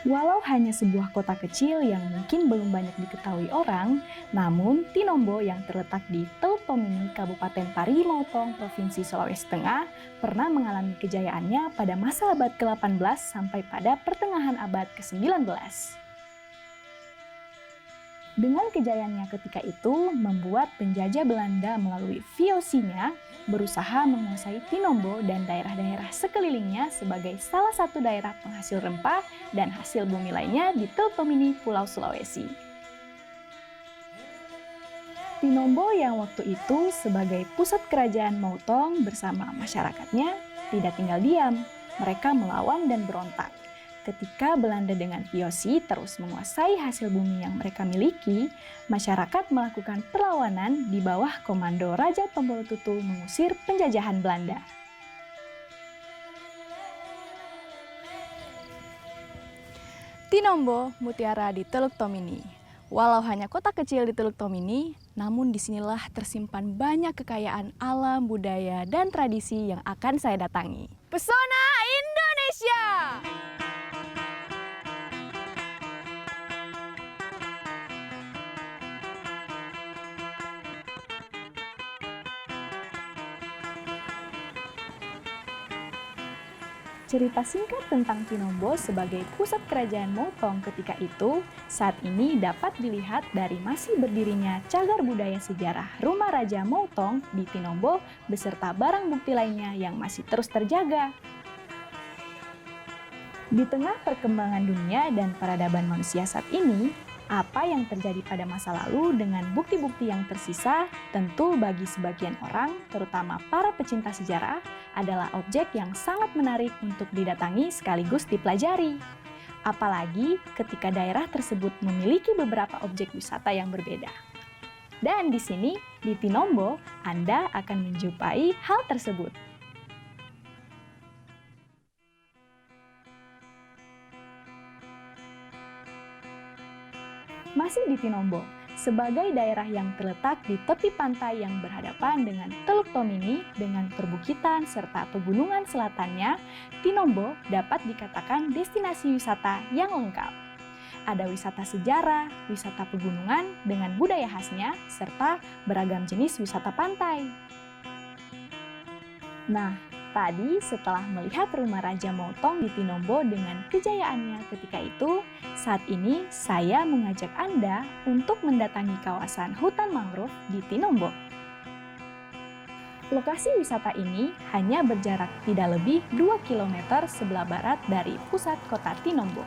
Walau hanya sebuah kota kecil yang mungkin belum banyak diketahui orang, namun Tinombo yang terletak di Teluk Tomini, Kabupaten Parigi Motong, Provinsi Sulawesi Tengah, pernah mengalami kejayaannya pada masa abad ke-18 sampai pada pertengahan abad ke-19. Dengan kejayaannya ketika itu, membuat penjajah Belanda melalui VOC-nya berusaha menguasai Tinombo dan daerah-daerah sekelilingnya sebagai salah satu daerah penghasil rempah dan hasil bumi lainnya di Teluk Tomini, Pulau Sulawesi. Tinombo yang waktu itu sebagai pusat kerajaan Motong bersama masyarakatnya tidak tinggal diam, mereka melawan dan berontak. Ketika Belanda dengan VOC terus menguasai hasil bumi yang mereka miliki, masyarakat melakukan perlawanan di bawah komando Raja Tombolo Tutu mengusir penjajahan Belanda. Tinombo, mutiara di Teluk Tomini. Walau hanya kota kecil di Teluk Tomini, namun disinilah tersimpan banyak kekayaan alam, budaya, dan tradisi yang akan saya datangi. Pesona Indonesia! Cerita singkat tentang Tinombo sebagai pusat kerajaan Motong ketika itu, saat ini dapat dilihat dari masih berdirinya cagar budaya sejarah Rumah Raja Motong di Tinombo beserta barang bukti lainnya yang masih terus terjaga. Di tengah perkembangan dunia dan peradaban manusia saat ini, apa yang terjadi pada masa lalu dengan bukti-bukti yang tersisa tentu bagi sebagian orang, terutama para pecinta sejarah, adalah objek yang sangat menarik untuk didatangi sekaligus dipelajari. Apalagi ketika daerah tersebut memiliki beberapa objek wisata yang berbeda. Dan di sini, di Tinombo, Anda akan menjumpai hal tersebut. Masih di Tinombo, sebagai daerah yang terletak di tepi pantai yang berhadapan dengan Teluk Tomini dengan perbukitan serta pegunungan selatannya, Tinombo dapat dikatakan destinasi wisata yang lengkap. Ada wisata sejarah, wisata pegunungan dengan budaya khasnya, serta beragam jenis wisata pantai. Nah, tadi setelah melihat rumah Raja Motong di Tinombo dengan kejayaannya ketika itu, saat ini saya mengajak Anda untuk mendatangi kawasan hutan mangrove di Tinombo. Lokasi wisata ini hanya berjarak tidak lebih 2 km sebelah barat dari pusat kota Tinombo.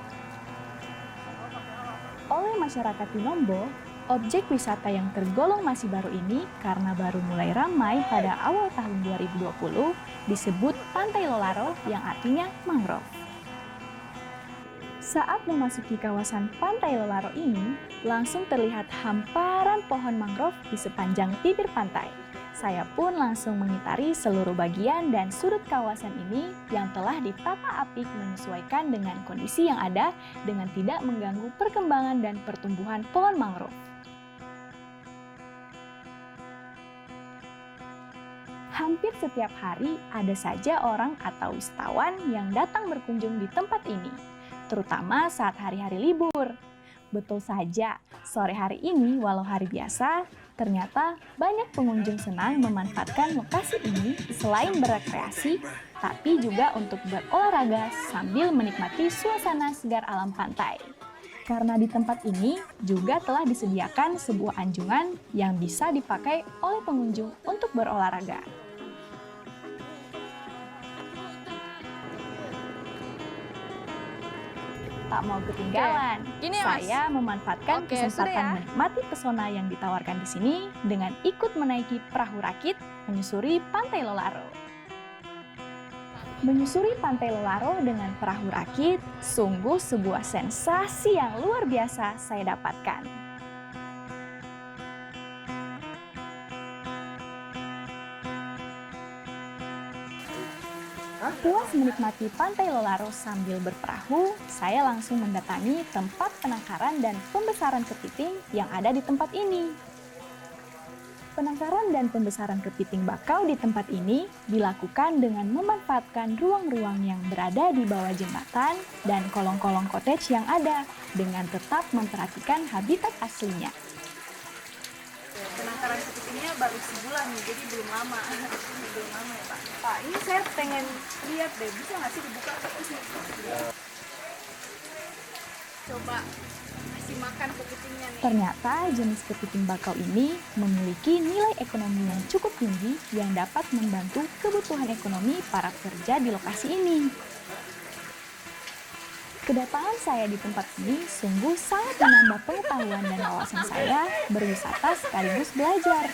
Oleh masyarakat Tinombo, objek wisata yang tergolong masih baru ini karena baru mulai ramai pada awal tahun 2020 disebut Pantai Lolaro yang artinya mangrove. Saat memasuki kawasan Pantai Lolaro ini, langsung terlihat hamparan pohon mangrove di sepanjang bibir pantai. Saya pun langsung mengitari seluruh bagian dan sudut kawasan ini yang telah ditata apik menyesuaikan dengan kondisi yang ada dengan tidak mengganggu perkembangan dan pertumbuhan pohon mangrove. Hampir setiap hari ada saja orang atau wisatawan yang datang berkunjung di tempat ini, terutama saat hari-hari libur. Betul saja, sore hari ini walau hari biasa, ternyata banyak pengunjung senang memanfaatkan lokasi ini selain berekreasi, tapi juga untuk berolahraga sambil menikmati suasana segar alam pantai. Karena di tempat ini juga telah disediakan sebuah anjungan yang bisa dipakai oleh pengunjung untuk berolahraga. Tak mau ketinggalan, Gini ya, Mas. saya memanfaatkan kesempatan sudah ya. menikmati pesona yang ditawarkan di sini dengan ikut menaiki perahu rakit menyusuri Pantai Lolaro. Menyusuri Pantai Lolaro dengan perahu rakit sungguh sebuah sensasi yang luar biasa saya dapatkan. Puas menikmati Pantai Lolaro sambil berperahu, saya langsung mendatangi tempat penangkaran dan pembesaran kepiting yang ada di tempat ini. Penangkaran dan pembesaran kepiting bakau di tempat ini dilakukan dengan memanfaatkan ruang-ruang yang berada di bawah jembatan dan kolong-kolong cottage yang ada, dengan tetap memperhatikan habitat aslinya. Penangkaran kepitingnya baru sebulan nih, jadi belum lama. Belum lama ya Pak. Pak, ini saya pengen lihat deh, bisa nggak sih dibuka? Coba kasih makan kepitingnya nih. Ternyata jenis kepiting bakau ini memiliki nilai ekonomi yang cukup tinggi yang dapat membantu kebutuhan ekonomi para pekerja di lokasi ini. Kedatangan saya di tempat ini sungguh sangat menambah pengetahuan dan wawasan saya berwisata sekaligus belajar.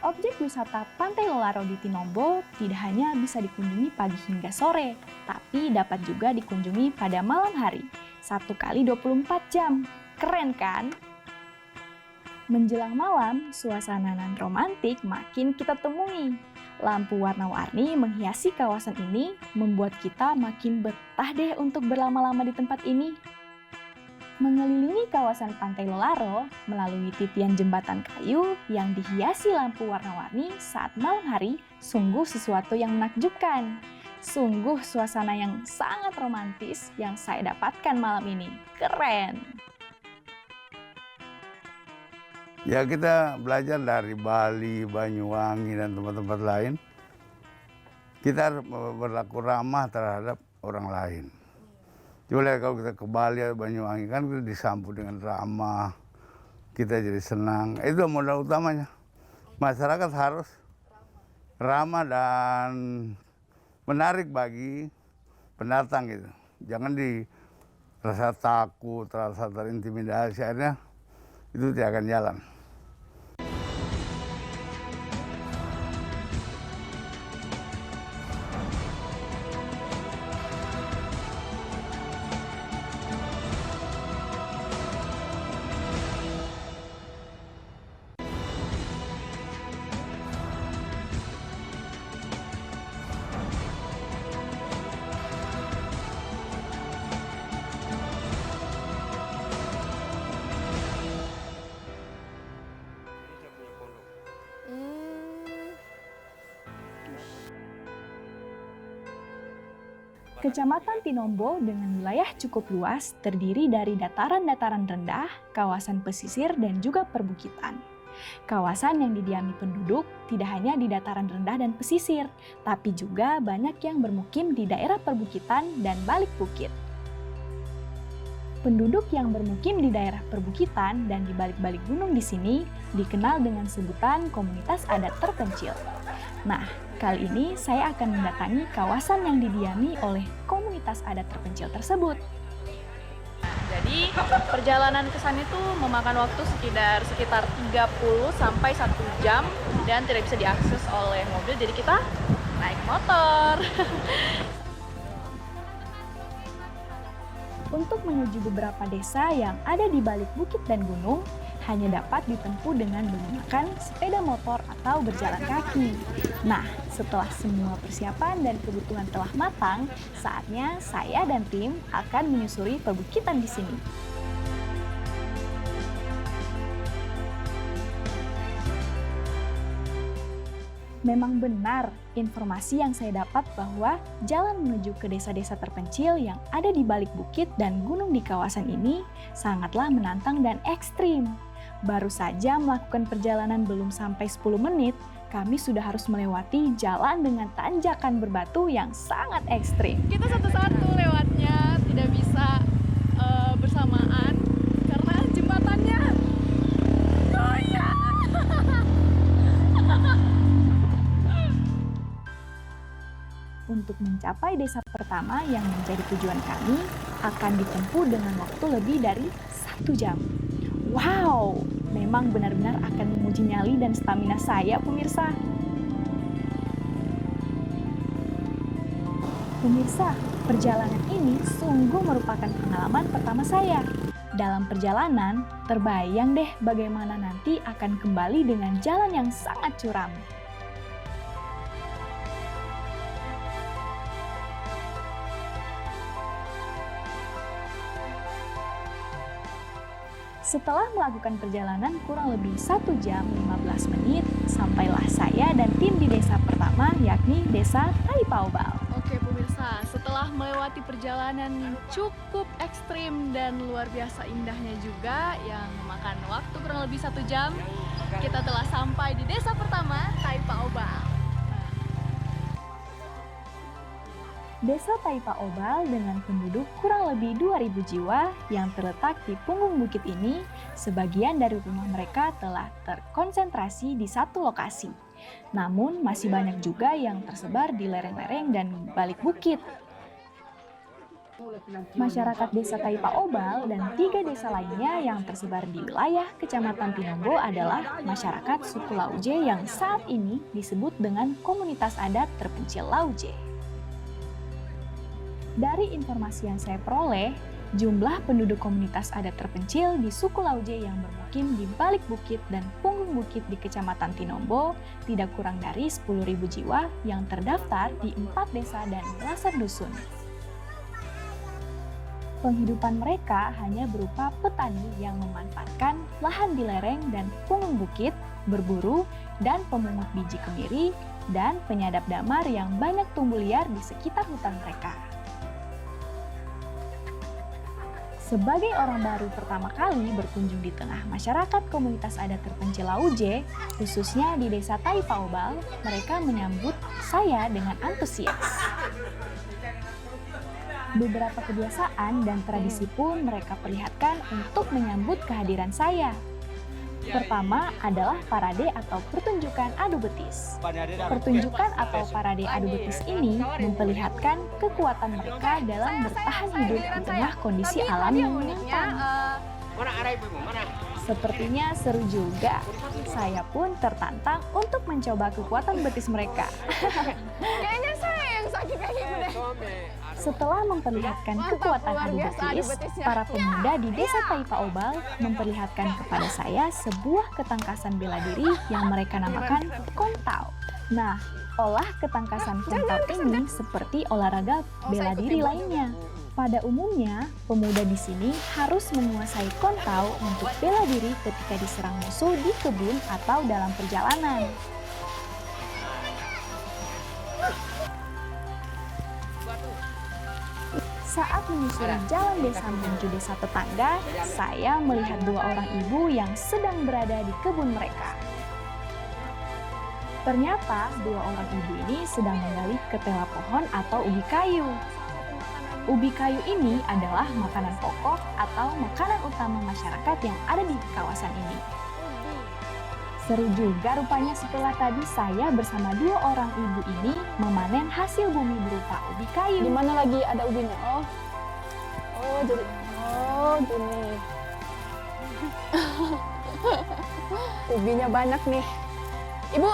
Objek wisata Pantai Lolaro di Tinombo tidak hanya bisa dikunjungi pagi hingga sore, tapi dapat juga dikunjungi pada malam hari, 1 kali 24 jam. Keren kan? Menjelang malam, suasana nan romantik makin kita temui. Lampu warna-warni menghiasi kawasan ini, membuat kita makin betah deh untuk berlama-lama di tempat ini. Mengelilingi kawasan Pantai Lolaro melalui titian jembatan kayu yang dihiasi lampu warna-warni saat malam hari sungguh sesuatu yang menakjubkan. Sungguh suasana yang sangat romantis yang saya dapatkan malam ini. Keren! Ya, kita belajar dari Bali, Banyuwangi, dan tempat-tempat lain. Kita harus berlaku ramah terhadap orang lain. Coba lihat kalau kita ke Bali atau Banyuwangi, kan kita disambut dengan ramah, kita jadi senang. Itu modal utamanya. Masyarakat harus ramah dan menarik bagi pendatang gitu. Jangan dirasa takut, terasa terintimidasi, akhirnya itu tidak akan jalan. Kecamatan Tinombo dengan wilayah cukup luas terdiri dari dataran-dataran rendah, kawasan pesisir, dan juga perbukitan. Kawasan yang didiami penduduk tidak hanya di dataran rendah dan pesisir, tapi juga banyak yang bermukim di daerah perbukitan dan balik bukit. Penduduk yang bermukim di daerah perbukitan dan di balik-balik gunung di sini dikenal dengan sebutan komunitas adat terpencil. Nah, kali ini saya akan mendatangi kawasan yang didiami oleh komunitas adat terpencil tersebut. Jadi perjalanan ke sana itu memakan waktu sekitar 30 sampai 1 jam dan tidak bisa diakses oleh mobil, jadi kita naik motor. Untuk menuju beberapa desa yang ada di balik bukit dan gunung, hanya dapat ditempuh dengan menggunakan sepeda motor atau berjalan kaki. Nah, setelah semua persiapan dan kebutuhan telah matang, saatnya saya dan tim akan menyusuri perbukitan di sini. Memang benar informasi yang saya dapat bahwa jalan menuju ke desa-desa terpencil yang ada di balik bukit dan gunung di kawasan ini sangatlah menantang dan ekstrim. Baru saja melakukan perjalanan belum sampai 10 menit, kami sudah harus melewati jalan dengan tanjakan berbatu yang sangat ekstrim. Kita satu-satu lewatnya, tidak bisa bersamaan karena jembatannya goyang. Untuk mencapai desa pertama yang menjadi tujuan kami akan ditempuh dengan waktu lebih dari 1 jam. Wow, memang benar-benar akan menguji nyali dan stamina saya, pemirsa. Pemirsa, perjalanan ini sungguh merupakan pengalaman pertama saya. Dalam perjalanan, terbayang deh bagaimana nanti akan kembali dengan jalan yang sangat curam. Setelah melakukan perjalanan kurang lebih 1 jam 15 menit, sampailah saya dan tim di desa pertama, yakni Desa Taipaobal. Oke pemirsa, setelah melewati perjalanan yang cukup ekstrim dan luar biasa indahnya juga, yang memakan waktu kurang lebih 1 jam, kita telah sampai di desa pertama, Taipaobal. Desa Taipaobal dengan penduduk kurang lebih 2.000 jiwa yang terletak di punggung bukit ini, sebagian dari rumah mereka telah terkonsentrasi di satu lokasi. Namun masih banyak juga yang tersebar di lereng-lereng dan balik bukit. Masyarakat desa Taipaobal dan 3 desa lainnya yang tersebar di wilayah Kecamatan Tinombo adalah masyarakat suku Lauje yang saat ini disebut dengan komunitas adat terpencil Lauje. Dari informasi yang saya peroleh, jumlah penduduk komunitas adat terpencil di suku Lauje yang bermukim di balik bukit dan punggung bukit di Kecamatan Tinombo tidak kurang dari 10.000 jiwa yang terdaftar di 4 desa dan belasan dusun. Penghidupan mereka hanya berupa petani yang memanfaatkan lahan di lereng dan punggung bukit, berburu, dan pemungut biji kemiri, dan penyadap damar yang banyak tumbuh liar di sekitar hutan mereka. Sebagai orang baru pertama kali berkunjung di tengah masyarakat komunitas adat terpencil Lauje, khususnya di desa Taipaobal, mereka menyambut saya dengan antusias. Beberapa kebiasaan dan tradisi pun mereka perlihatkan untuk menyambut kehadiran saya. Pertama adalah parade atau pertunjukan adu betis. Pertunjukan atau parade adu betis ini memperlihatkan kekuatan mereka dalam bertahan hidup di tengah kondisi alam yang menantang. Sepertinya seru juga. Saya pun tertantang untuk mencoba kekuatan betis mereka. Kayaknya saya yang sakit kayak gitu deh. Setelah memperlihatkan kekuatan adu betis, para pemuda di desa Taipaobal memperlihatkan kepada saya sebuah ketangkasan bela diri yang mereka namakan kontau. Nah, olah ketangkasan kontau ini seperti olahraga bela diri lainnya. Pada umumnya, pemuda di sini harus menguasai kontau untuk bela diri ketika diserang musuh di kebun atau dalam perjalanan. Saat menyusuri jalan desa menuju desa tetangga, saya melihat 2 orang ibu yang sedang berada di kebun mereka. Ternyata 2 orang ibu ini sedang menggali ketela pohon atau ubi kayu. Ubi kayu ini adalah makanan pokok atau makanan utama masyarakat yang ada di kawasan ini. Seru juga rupanya setelah tadi saya bersama 2 orang ibu ini memanen hasil bumi berupa ubi kayu. Di mana lagi ada ubinya? Jadi gini. Ubinya banyak nih. Ibu,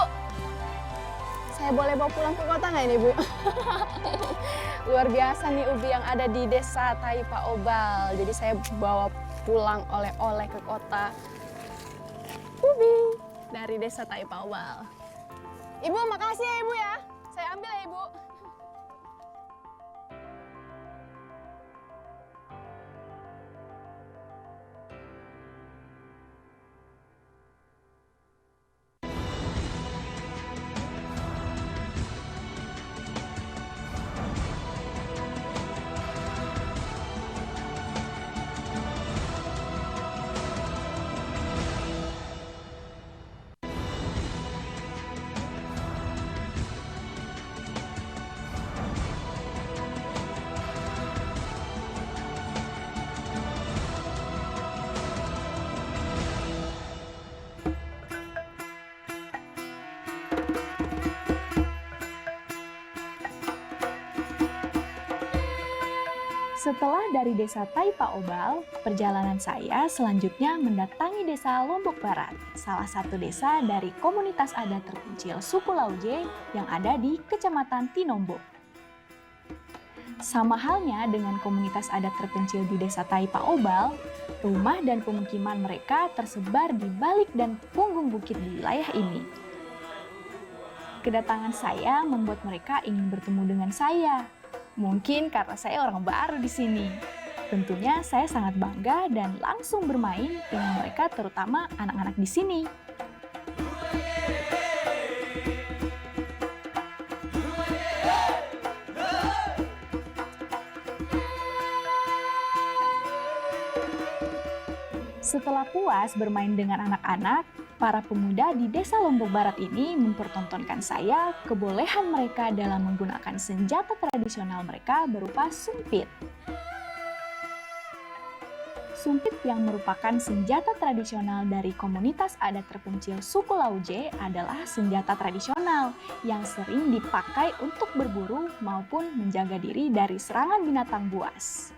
saya boleh bawa pulang ke kota nggak ini, Bu? Luar biasa nih ubi yang ada di desa Taipaobal. Jadi saya bawa pulang oleh-oleh ke kota. Ubi dari desa Taipaobal. Ibu, makasih ya Ibu ya. Saya ambil ya Ibu. Setelah dari desa Taipaobal, perjalanan saya selanjutnya mendatangi desa Lombok Barat, salah satu desa dari komunitas adat terpencil suku Lauje yang ada di Kecamatan Tinombo. Sama halnya dengan komunitas adat terpencil di desa Taipaobal, rumah dan pemukiman mereka tersebar di balik dan punggung bukit di wilayah ini. Kedatangan saya membuat mereka ingin bertemu dengan saya. Mungkin karena saya orang baru di sini. Tentunya saya sangat bangga dan langsung bermain dengan mereka, terutama anak-anak di sini. Setelah puas bermain dengan anak-anak, para pemuda di Desa Lombok Barat ini mempertontonkan saya kebolehan mereka dalam menggunakan senjata tradisional mereka berupa sumpit. Sumpit yang merupakan senjata tradisional dari komunitas adat terpencil suku Lauje adalah senjata tradisional yang sering dipakai untuk berburu maupun menjaga diri dari serangan binatang buas.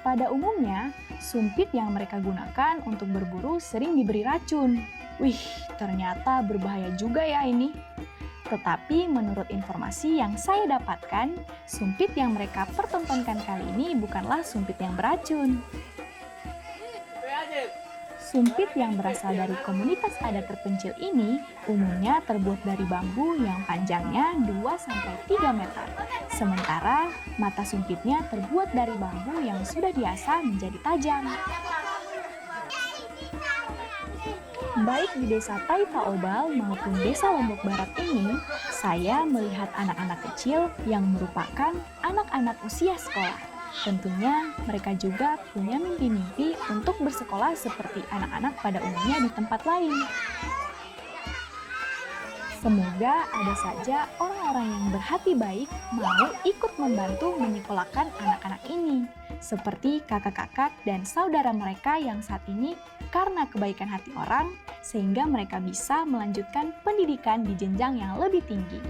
Pada umumnya, sumpit yang mereka gunakan untuk berburu sering diberi racun. Wih, ternyata berbahaya juga ya ini. Tetapi menurut informasi yang saya dapatkan, sumpit yang mereka pertontonkan kali ini bukanlah sumpit yang beracun. Sumpit yang berasal dari komunitas adat terpencil ini umumnya terbuat dari bambu yang panjangnya 2-3 meter. Sementara mata sumpitnya terbuat dari bambu yang sudah diasah menjadi tajam. Baik di Desa Taita Obal maupun Desa Lombok Barat ini, saya melihat anak-anak kecil yang merupakan anak-anak usia sekolah. Tentunya mereka juga punya mimpi-mimpi untuk bersekolah seperti anak-anak pada umumnya di tempat lain. Semoga ada saja orang-orang yang berhati baik mau ikut membantu menyekolahkan anak-anak ini, seperti kakak-kakak dan saudara mereka yang saat ini karena kebaikan hati orang, sehingga mereka bisa melanjutkan pendidikan di jenjang yang lebih tinggi.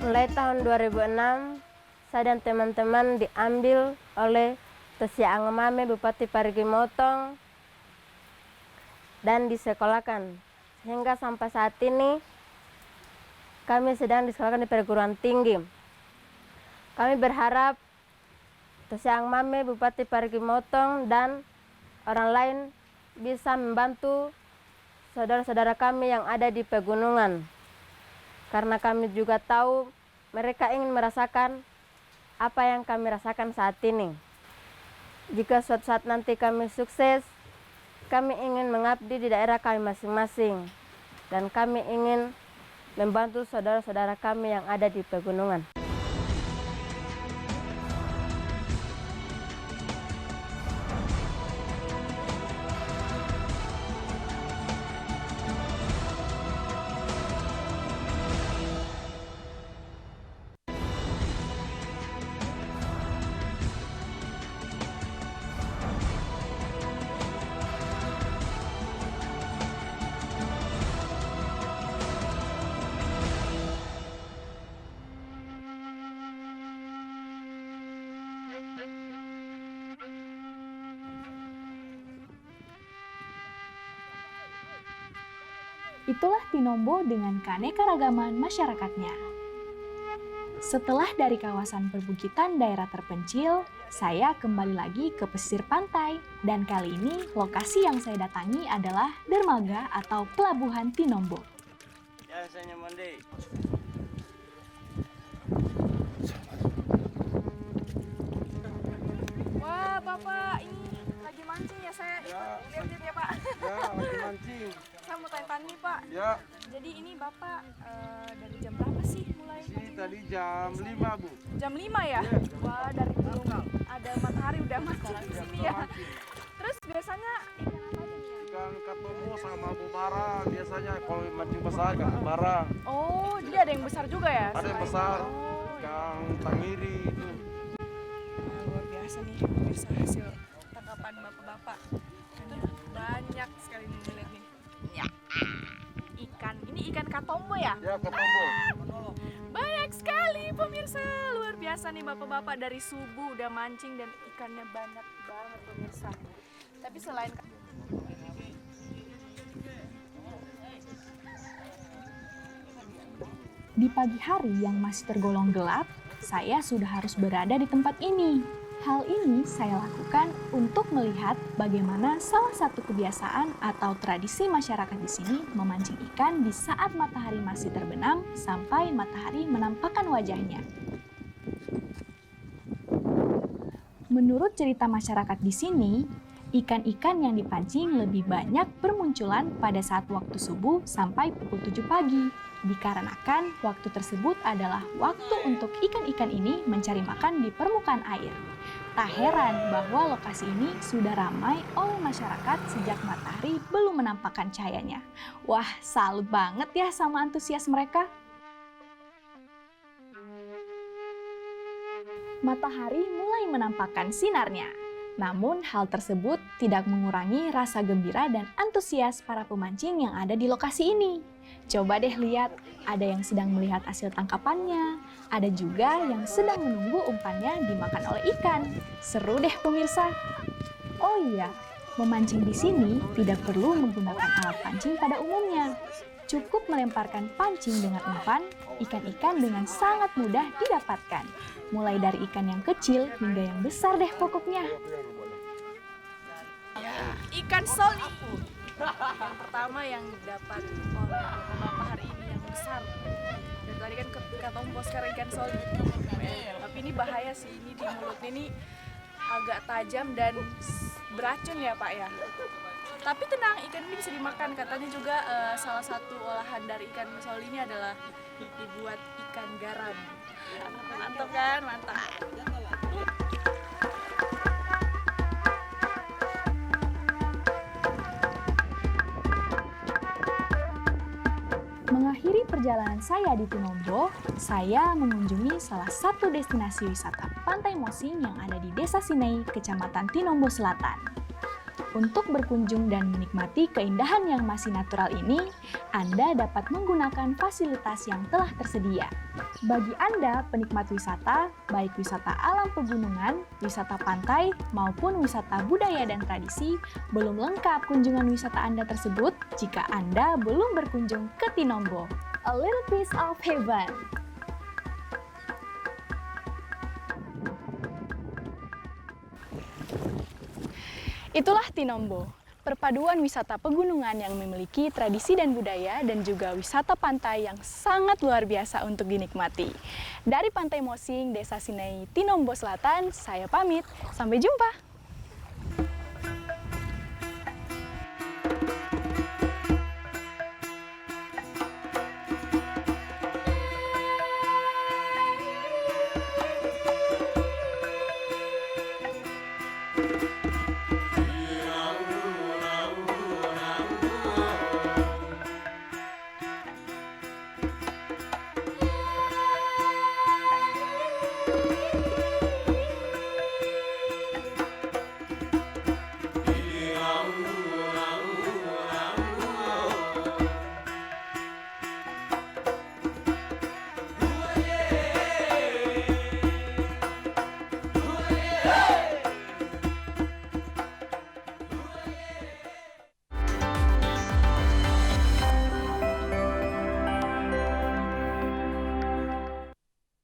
Mulai tahun 2006, saya dan teman-teman diambil oleh Tosia Angemame Bupati Parigi Motong dan disekolahkan. Sehingga sampai saat ini kami sedang disekolahkan di perguruan tinggi. Kami berharap Tosia Angemame Bupati Parigi Motong dan orang lain bisa membantu saudara-saudara kami yang ada di pegunungan. Karena kami juga tahu mereka ingin merasakan apa yang kami rasakan saat ini. Jika suatu saat nanti kami sukses, kami ingin mengabdi di daerah kami masing-masing. Dan kami ingin membantu saudara-saudara kami yang ada di pegunungan. Itulah Tinombo dengan keanekaragaman masyarakatnya. Setelah dari kawasan perbukitan daerah terpencil, saya kembali lagi ke pesisir pantai. Dan kali ini lokasi yang saya datangi adalah dermaga atau pelabuhan Tinombo. Ya, saya mandi. Wah, Bapak, ini lagi mancing ya, saya lihat-lihat ya, Pak. Ya, lagi mancing. Saya mau tanya-tanya nih, Pak. Ya, Jadi ini Bapak dari jam berapa sih mulai sih mancingnya? tadi jam 5, Bu. Jam 5 ya? Wah, dari belum ada matahari udah mancing di sini ya. Terus biasanya ikan apa aja nih? Ikan katomo sama bubara biasanya kalau mancing besar ikan bubara. Oh, jadi ada yang besar juga ya? Ada yang selain- besar, Oh, ya. ikan tangiri itu. Nah, luar biasa nih pemirsa hasil tangkapan bapak-bapak. Banyak sekali nih lihat nih. Ya. Ikan, ini ikan katombo ya? Ya, katomo. Banyak sekali pemirsa, luar biasa nih bapak-bapak dari subuh udah mancing dan ikannya banyak banget pemirsa. Tapi selain Di pagi hari yang masih tergolong gelap, saya sudah harus berada di tempat ini. Hal ini saya lakukan untuk melihat bagaimana salah satu kebiasaan atau tradisi masyarakat di sini memancing ikan di saat matahari masih terbenam sampai matahari menampakkan wajahnya. Menurut cerita masyarakat di sini, ikan-ikan yang dipancing lebih banyak bermunculan pada saat waktu subuh sampai pukul 7 pagi. Dikarenakan waktu tersebut adalah waktu untuk ikan-ikan ini mencari makan di permukaan air. Tak heran bahwa lokasi ini sudah ramai oleh masyarakat sejak matahari belum menampakkan cahayanya. Wah, salut banget ya sama antusias mereka. Matahari mulai menampakkan sinarnya. Namun hal tersebut tidak mengurangi rasa gembira dan antusias para pemancing yang ada di lokasi ini. Coba deh lihat, ada yang sedang melihat hasil tangkapannya, ada juga yang sedang menunggu umpannya dimakan oleh ikan. Seru deh pemirsa. Oh iya, memancing di sini tidak perlu menggunakan alat pancing pada umumnya. Cukup melemparkan pancing dengan umpan, ikan-ikan dengan sangat mudah didapatkan. Mulai dari ikan yang kecil hingga yang besar deh pokoknya. Ikan soli. Yang pertama yang dapat oleh Bapak hari ini yang besar. Dan tadi kan kata Om Bos sekarang ikan soli. Tapi ini bahaya sih, ini di mulut ini agak tajam dan beracun ya Pak ya. Tapi tenang, ikan ini bisa dimakan. Katanya juga salah satu olahan dari ikan soli ini adalah dibuat ikan garam. Mantap kan? Mantap. Mengakhiri perjalanan saya di Tinombo, saya mengunjungi salah satu destinasi wisata Pantai Mosing yang ada di Desa Sinei, Kecamatan Tinombo Selatan. Untuk berkunjung dan menikmati keindahan yang masih natural ini, Anda dapat menggunakan fasilitas yang telah tersedia. Bagi Anda penikmat wisata, baik wisata alam pegunungan, wisata pantai, maupun wisata budaya dan tradisi, belum lengkap kunjungan wisata Anda tersebut jika Anda belum berkunjung ke Tinombo. A little piece of heaven. Itulah Tinombo, perpaduan wisata pegunungan yang memiliki tradisi dan budaya dan juga wisata pantai yang sangat luar biasa untuk dinikmati. Dari Pantai Mosing, Desa Sinei, Tinombo Selatan, saya pamit. Sampai jumpa!